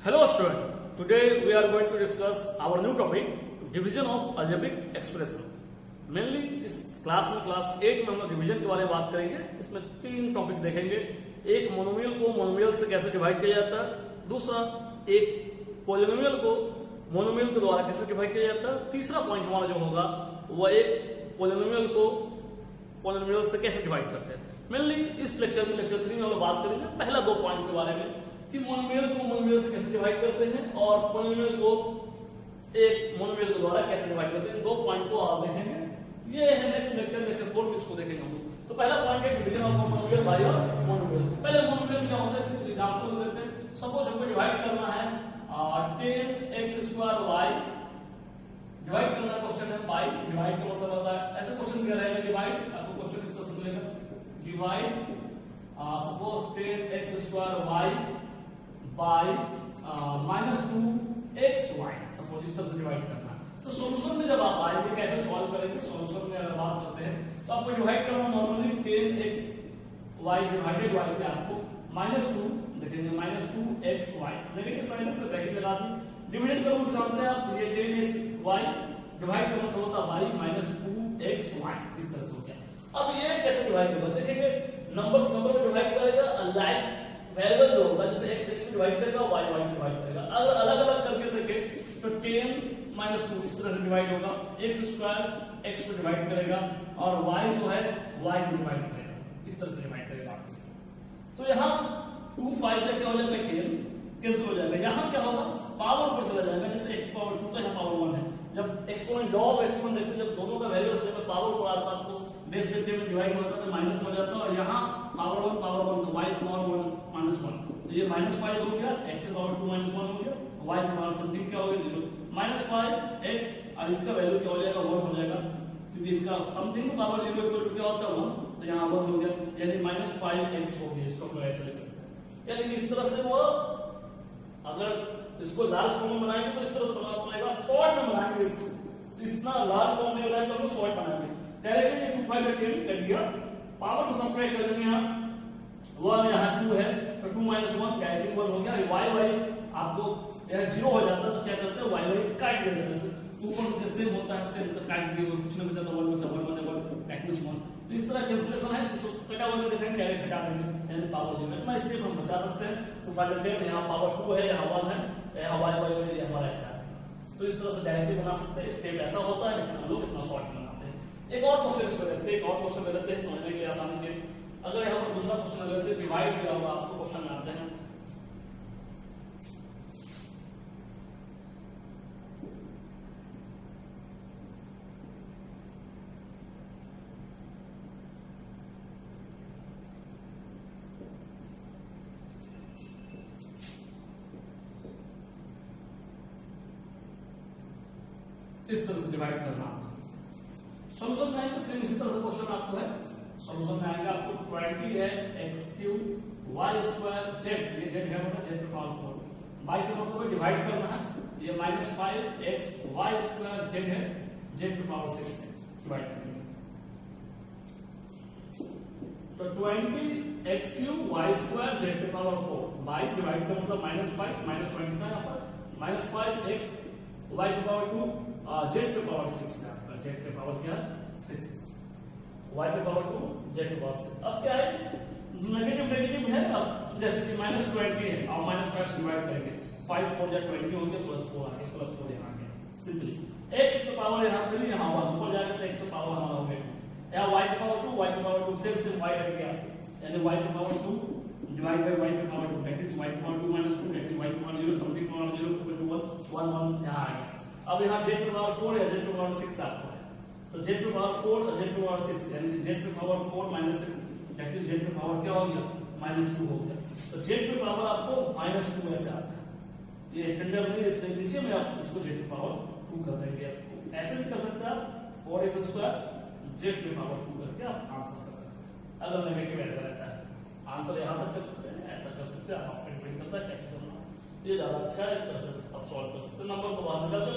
Hello student, today we are going to discuss our new topic division of algebraic expression. Mainly इस class में हम division के बारे में बात करेंगे. इसमें तीन टॉपिक देखेंगे. एक मोनोमियल को मोनोमियल से कैसे डिवाइड किया जाता है, दूसरा एक पॉलिनोमियल को मोनोमियल के द्वारा कैसे डिवाइड किया जाता है, तीसरा पॉइंट हमारा जो होगा वह एक पॉलिनोमियल को पॉलिनोमियल से कैसे डिवाइड करते हैं. मेनली इस लेक्चर में लेक्चर 3 में हम लोग बात करेंगे पहला दो पॉइंट के बारे में कि मोनोमियल को मोनोमियल से कैसे डिवाइड करते हैं और पॉलिनोमियल को एक मोनोमियल के द्वारा कैसे डिवाइड करते हैं. दो पॉइंट को आप देखेंगे. ये है नेक्स्ट लेक्चर 4 में इसको देखेंगे हम लोग. तो पहला पॉइंट है division of monomial bye monomial. पहले मोनोमियल क्या होता है इसके कुछ एग्जांपल देते हैं. सपोज हमको डिवाइड करना है 10x² y डिवाइड करना क्वेश्चन है बाय डिवाइड का मतलब होता है ऐसे क्वेश्चन दिया रहेगा डिवाइड. आपको क्वेश्चन इस तरह से मिलेगा divide suppose 10x² y by -2xy suppose इस तरह से डिवाइड करना. तो सॉल्यूशन में जब आप आएंगे कैसे सॉल्व करेंगे, सॉल्यूशन में अगर बात करते हैं तो आपको डिवाइड करना नॉर्मली 10xy डिवाइडेड y पे आपको -2 देखेंगे -2xy देखेंगे साइड से ब्रैकेट लगा दी. डिवाइड करो उस जानते हैं आप ये 10xy डिवाइड करना तो होता y -2xy इस तरह से हो गया. अब ये कैसे डिवाइड होगा देखेंगे. नंबर में डिवाइड करेगा लाइक वेरिएबल जो होगा जैसे x x में डिवाइड करेगा y y में डिवाइड करेगा. अगर अलग-अलग करके देखें तो 10 -2 इस तरह से डिवाइड होगा. x² x को डिवाइड करेगा और y जो है y को डिवाइड करेगा. इस तरह से डिवाइड करेगा. तो यहाँ 2 5 का क्या हो जाएगा 10 कैंसिल हो जाएगा. यहाँ क्या होगा पावर पर चला जाएगा. जैसे x पावर 2 तो यहाँ पावर 1 है. जब एक्सपोनेंट लॉग एक्सपोनेंट देखते जब दोनों का वैल्यू सेम है पावर को आस पास को बेस वेक्टर में डिवाइड होता है तो माइनस हो जाता है. और यहाँ पावर 1 तो y पावर 1 -1 तो ये -5 हो गया. x की पावर 2 -1 हो गया. y की पावर समथिंग क्या हो गया 0 -5x और इसका वैल्यू क्या हो जाएगा 1 हो जाएगा क्योंकि इसका समथिंग की पावर 0 इक्वल टू क्या होता है 1 तो यहाँ 1 हो गया यानी -5x हो गया. इसको ऐसे लिख सकते हैं यानी इस तरह से वो अगर इसको लार्ज फॉर्म में बनाएंगे तो इस तरह से बनाना पड़ेगा. शॉर्ट में बनाएंगे इसको तो इतना लार्ज फॉर्म में बनाएंगे तो हम शॉर्ट बनाएंगे. डायरेक्शन सिंपलीफाई करके कर दिया. पावर को सब्ट्रैक्ट कर देंगे. यहाँ 1 यहाँ 2 है तो 2 -1 डायरेक्टली 1 हो गया. y आपको यह 0 हो जाता है तो क्या करते हैं y काट दिया जाता है. 2 को जैसे होता है सेम तो काट दिए कुछ ना बचा तो 1 बचा 1 दैट 1. तो इस तरह कैंसिलेशन है. इसको कटा हुआ दिखाएंगे डायरेक्ट हटा देंगे यानी पावर 0 इतना स्टेप हम बचा सकते हैं. 2 5 10 यहाँ पावर 2 है यहाँ 1 है यहाँ y हमारा ऐसा है. तो इस तरह से डायरेक्टली बना सकते हैं. स्टेप ऐसा होता है लेकिन हम लोग इतना शॉर्ट बनाते हैं. एक और क्वेश्चन इस पर देखते हैं. एक और क्वेश्चन लेते हैं समझने के लिए आसानी से. अगर यहाँ पर दूसरा क्वेश्चन अगर से डिवाइड किया हुआ आपको क्वेश्चन में आते हैं इस तरह से डिवाइड करना. सॉल्यूशन में आएंगे सेम इसी तरह से क्वेश्चन आपको है. सॉल्यूशन में आएगा आपको 20 है x³ y² z ये z है मतलब z की पावर 4 y के मतलब डिवाइड करना है. ये -5x y² z है z की पावर 6 है डिवाइड करना. तो 20x³ y² z की पावर 4 y डिवाइड का मतलब -5 -20 था यहाँ पर -5x y की पावर 2 z पे पावर 6 है आपका. z पे पावर क्या 6 y पे पावर 2 z पे पावर 6. अब क्या है नेगेटिव है. अब जैसे कि -20 है और -5 से डिवाइड करेंगे 5 4 जा 20 हो गया +4 आ गया +4 यहाँ आ गया. सिंपली x पे पावर यहाँ 3 यहाँ 1 ऊपर जाकर तो x पे पावर हमारा हो गया. यहाँ y पे पावर 2 y पे पावर 2 सेम y रह गया यानी y पे पावर 2 डिवाइड बाय y पे पावर 2 दैट इज y पे पावर 2 -2 दैट इज y पे पावर 0 समथिंग पावर 0 2 1 1 यहाँ आ गया. अब यहाँ z पे पावर 4 है z पे पावर 6 आपको है तो z पे पावर 4 और z पे पावर 6 यानी z पे पावर 4 -6 दैट इज z पे पावर क्या हो गया -2 हो गया. तो z पे पावर आपको -2 ऐसे आता है. ये स्टैंडर्ड नहीं इसके नीचे में आप इसको z पे पावर 2 कर देंगे. ऐसे भी कर सकते हैं आप 4x² z पे पावर 2 करके आप आंसर कर सकते हैं. अगर नेगेटिव एरर ऐसा है आंसर यहाँ तक कर सकते हैं ऐसा कर सकते हैं. आप डिपेंड करता है कैसे करना ये ज्यादा अच्छा है. इस तरह से आप सॉल्व कर सकते हैं. नंबर को बाहर निकाल दो.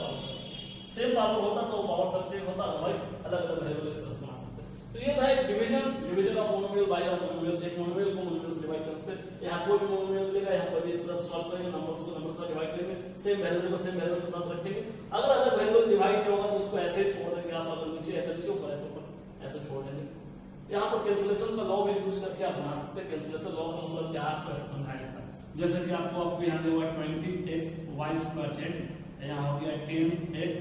सेम पावर होता तो पावर सब्ट्रैक्ट होता अदरवाइज अलग-अलग वैल्यू बना सकते हैं. तो ये था एक division of monomial bye monomial. एक मोनोमियल को मोनोमियल डिवाइड करते हैं। यहाँ कोई भी मोनोमियल मिलेगा, यहाँ पर भी इस तरह से सॉल्व करेंगे, नंबर्स को नंबर से डिवाइड करेंगे, सेम वैल्यू को सेम वैल्यू के साथ रखेंगे। अगर अलग वैल्यू डिवाइड होगा तो उसको ऐसे ही छोड़ देंगे आप, अगर नीचे है तो नीचे, ऊपर है तो ऊपर, ऐसे छोड़ देंगे। यहाँ पर कैंसिलेशन का लॉ भी यूज करके आप बना सकते हैं। कैंसिलेशन लॉ का मतलब क्या है कैसे समझाया जाता है, जैसे कि आपको यहाँ दिया हुआ 20x y² z, यहाँ हो गया 10x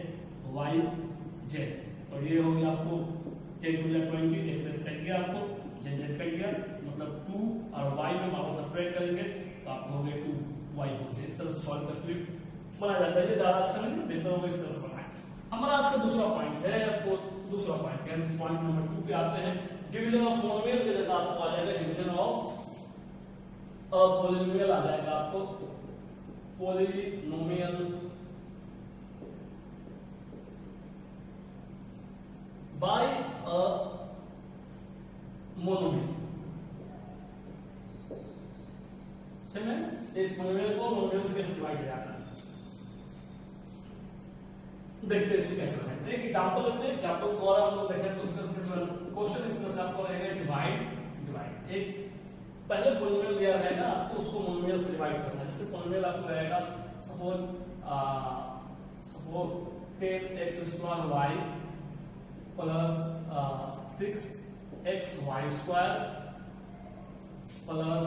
y z, और ये हो गया आपको 10 × 20 x कट गया, आपको z कट गया, मतलब 2 और y में आप सब्ट्रैक्ट करेंगे तो आपको हो गया 2y हो गया। इस तरह से सॉल्व करके बनाया जाता है। ये ज्यादा अच्छा नहीं, बेहतर होगा इस तरह से बनाएं। हमारा आज का दूसरा पॉइंट है, आपको दूसरा पॉइंट है, पॉइंट नंबर 2 पे आते हैं। डिवीजन ऑफ पॉलिनोमियल के लिए आपको आ जाएगा डिवीजन ऑफ पॉलिनोमियल आ जाएगा आपको पॉलिनोमियल बाय अ मोनोमियल। समझ में? एक मोनोमियल को मोनोमियल से कैसे डिवाइड किया जाता है, देखते हैं इसको कैसे बनाते हैं। एक एग्जांपल लेते हैं, एग्जांपल द्वारा हम लोग देखें तो उसका क्वेश्चन इस तरह से आपको रहेगा डिवाइड। एक पहले पॉलिनोमियल दिया रहेगा, आपको उसको मोनोमियल से डिवाइड करना है। जैसे पॉलिनोमियल आपको रहेगा suppose 10x² y plus 6xy² plus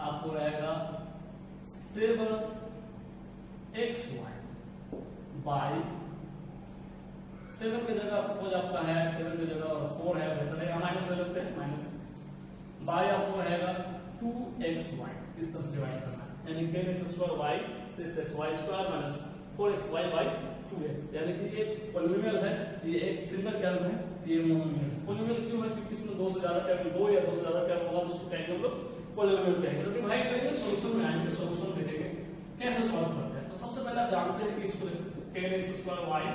आपको रहेगा 7xy बाई 7 की जगह सपोज आपका है 7 की जगह और 4 है, बेहतर है माइनस ले लेते हैं, माइनस बाई आपको रहेगा 2xy। इस तरह से डिवाइड करना है, यानी 10x² y 6xy² minus 4xy by 2x। यानी कि ये पॉलिनोमियल है, ये एक सिंगल टर्म है, ये मोनोमियल। पॉलिनोमियल क्यों है? क्योंकि इसमें दो से ज्यादा टर्म, दो या दो से ज्यादा टर्म होगा तो उसको कहेंगे हम लोग पॉलिनोमियल कहेंगे। तो डिवाइड करेंगे, सॉल्यूशन में आएंगे, सॉल्यूशन देखेंगे कैसे सॉल्व करते हैं। तो सबसे पहले आप जानते हैं कि इसको 10x² y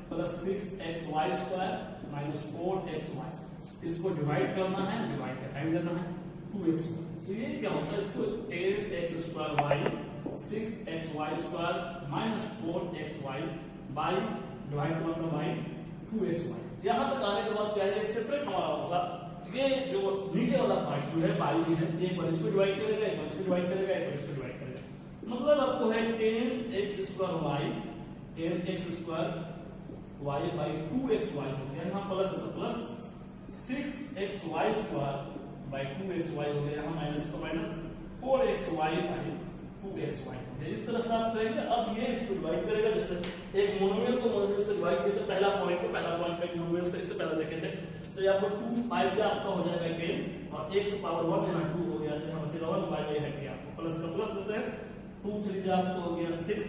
plus 6xy² minus 4xy, इसको डिवाइड करना है, डिवाइड का साइन देना है 2x। तो ये क्या होता है, इसको 10x² y 6xy² minus 4xy by divide मतलब बाई 2xy। यहां तक आने के बाद क्या है, सेपरेट हमारा होगा। ये जो नीचे वाला पार्ट जो है बाई है, एक बार इसको डिवाइड करेगा, एक बार इसको डिवाइड करेगा, एक बार इसको डिवाइड करेगा। मतलब आपको है 10x² y 10x² y by 2xy हो गया, यहाँ प्लस है तो प्लस 6xy² बाई 2xy हो गया, यहाँ माइनस तो माइनस 4xy बाई 2xy। इस तरह से आप करेंगे। अब ये इसको डिवाइड करेगा, जैसे एक मोनोमियल को मोनोमियल से डिवाइड किया, पहला पॉइंट पे मोनोमियल से इससे पहले देखे थे, तो यहाँ पर 2 5 का आपका हो जाएगा 10 और 1 से पावर 1 यहाँ 2 हो गया, यहाँ बचेगा 1 बाई बाई हट गया, आपको प्लस का प्लस होता है 2 3 आपको हो गया 6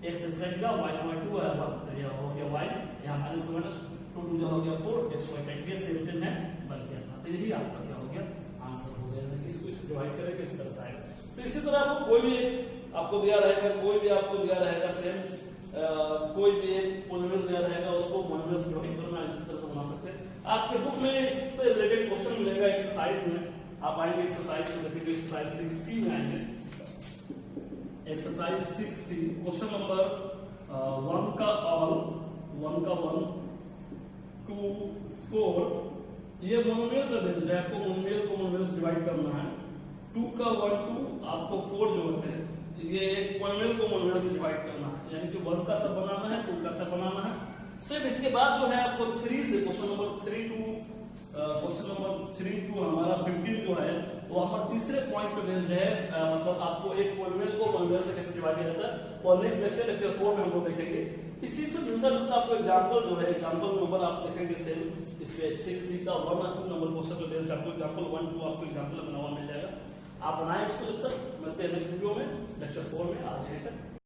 x से सेट का y बाई 2 है 1, तो यह हो गया y, यहाँ माइनस का माइनस 2 2 हो गया 4 xy कट गया, सेम है बच गया था। तो यही आपका क्या हो गया आंसर हो गया। इसको इससे डिवाइड करेंगे इस तरह से आएगा। तो इसी तरह आपको कोई भी आपको दिया रहेगा, कोई भी आपको दिया रहेगा सेम कोई भी एक पॉलिनोमियल दिया रहेगा, उसको मोनोमियल से डिवाइड करना इस तरह से बना सकते हैं। आपके बुक में इससे रिलेटेड क्वेश्चन मिलेगा एक्सरसाइज में, आप आएंगे एक्सरसाइज को देखेंगे, एक्सरसाइज 6C में आएंगे। एक्सरसाइज 6C क्वेश्चन नंबर 1 का 1 2 4 ये मोनोमियल का बेस्ड है, आपको मोनोमियल को मोनोमियल से डिवाइड करना है। 2 का 1 2 आपको 4 जो है ये एक पॉलिनोमियल को मोनोमियल से डिवाइड करना है, यानी कि 1 का सब बनाना है, 2 का सब बनाना है। सिर्फ इसके बाद जो है आपको 3 से क्वेश्चन नंबर 3 टू हमारा 15 जो है वो हमारा तीसरे पॉइंट पे बेस्ड है। मतलब आपको एक पॉलिनोमियल को मोनोमियल से कैसे डिवाइड किया जाता है, और नेक्स्ट लेक्चर 4 में हम लोग देखेंगे। इसी से मिलता जुलता आपको एग्जांपल जो है, एग्जांपल नंबर आप देखेंगे सेम इसके 6C का 1 और 2 नंबर क्वेश्चन पे बेस्ड आपको एग्जांपल 1 2 आपको एग्जांपल बना हुआ मिल जाएगा। आप बनाएं इसको, जब तक मिलते हैं नेक्स्ट वीडियो में लेक्चर 4 में। आज यहीं तक।